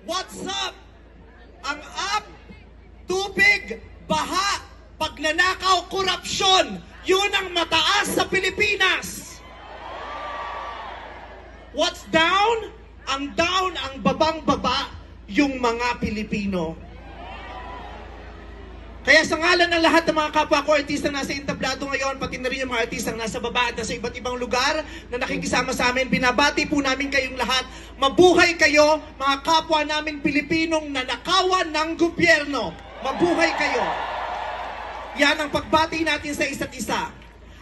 What's up? Ang up, tubig, baha, pagnanakaw, korupsyon, yun ang mataas sa Pilipinas. What's down? Ang down, ang babang-baba, yung mga Pilipino. Kaya sa ngalan ng lahat ng mga kapwa ko artistang nasa entablado ngayon, pati na rin yung mga artistang nasa baba at nasa iba't ibang lugar na nakikisama sa amin, binabati po namin kayong lahat. Mabuhay kayo, mga kapwa namin Pilipinong nanakawan ng gobyerno. Mabuhay kayo. Yan ang pagbati natin sa isa't isa.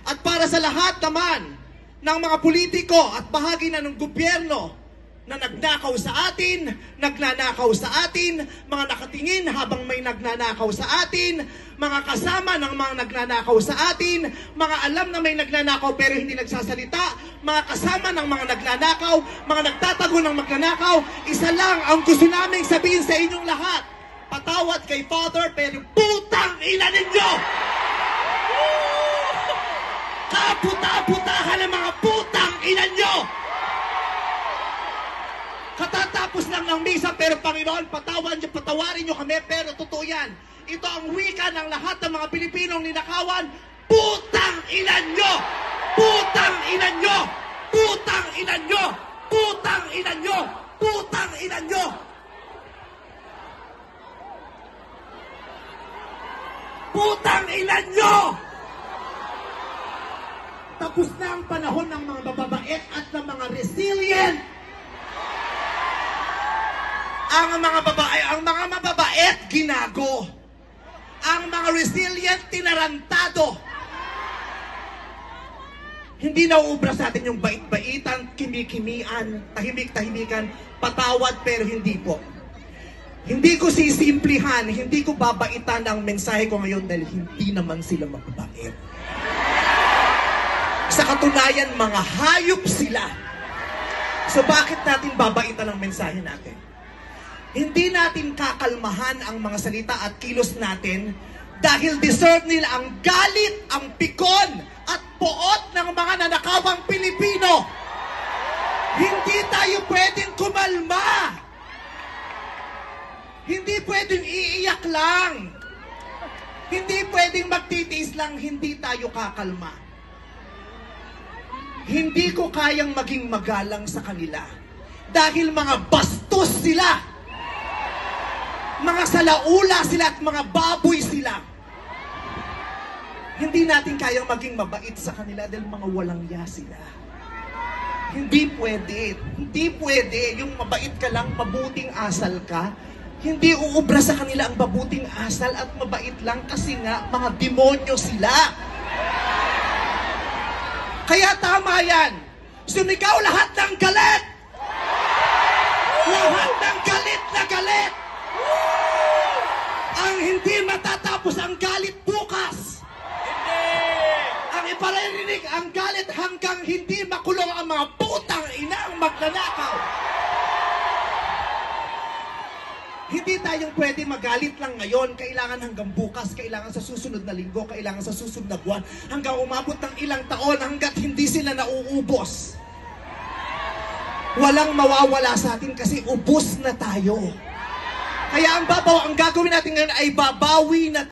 At para sa lahat naman ng mga politiko at bahagi na ng gobyerno na nagnakaw sa atin, nagnanakaw sa atin, mga nakatingin habang may nagnanakaw sa atin, mga kasama ng mga nagnanakaw sa atin, mga alam na may nagnanakaw pero hindi nagsasalita, mga kasama ng mga nagnanakaw, mga nagtatago ng magnanakaw, isa lang ang gusto naming sabihin sa inyong lahat. Patawad kay Father pero putang ina ninyo! Kaputa-putahan ng mga putang ina nyo! Katatapos lang ng misa, pero Panginoon, patawarin nyo kami, pero totoo yan. Ito ang wika ng lahat ng mga Pilipinong ninakawan, putang ina nyo! Putang ina nyo! Putang ina nyo! Putang ina nyo! Putang ina nyo! Putang ina nyo! Tapos na ang panahon ng mga mababait at ng mga resilient. Ang mga mababait, ginago. Ang mga resilient, tinarantado. Hindi nauubra sa atin yung bait-baitan, kimi-kimian, tahimik-tahimikan, patawad pero hindi po. Hindi ko sisimplihan, hindi ko babaitan ang mensahe ko ngayon dahil hindi naman sila mababait. Sa katunayan, mga hayop sila. So bakit natin babaitan ang mensahe natin? Hindi natin kakalmahan ang mga salita at kilos natin dahil deserve nila ang galit, ang pikon at poot ng mga nanakawang Pilipino. Hindi tayo pwedeng kumalma. Hindi pwedeng iiyak lang. Hindi pwedeng magtitiis lang, hindi tayo kakalma. Hindi ko kayang maging magalang sa kanila dahil mga bastos sila. Mga salaula sila at mga baboy sila. Hindi natin kayang maging mabait sa kanila dahil mga walang ya sila. Hindi pwede. Hindi pwede. Yung mabait ka lang, mabuting asal ka. Hindi uubra sa kanila ang mabuting asal at mabait lang kasi nga mga demonyo sila. Kaya tama yan. Sumigaw lahat ng galit. Lahat ng galit na galit. Ang hindi matatapos ang galit bukas. Ang iparirinig ang galit hanggang hindi makulong ang mga putang ina ang magnanakaw. Hindi tayong pwede magalit lang ngayon. Kailangan hanggang bukas, kailangan sa susunod na linggo, kailangan sa susunod na buwan, hanggang umabot ng ilang taon hanggat hindi sila nauubos. Walang mawawala sa atin kasi ubos na tayo. Kaya ang gagawin natin ngayon ay babawi na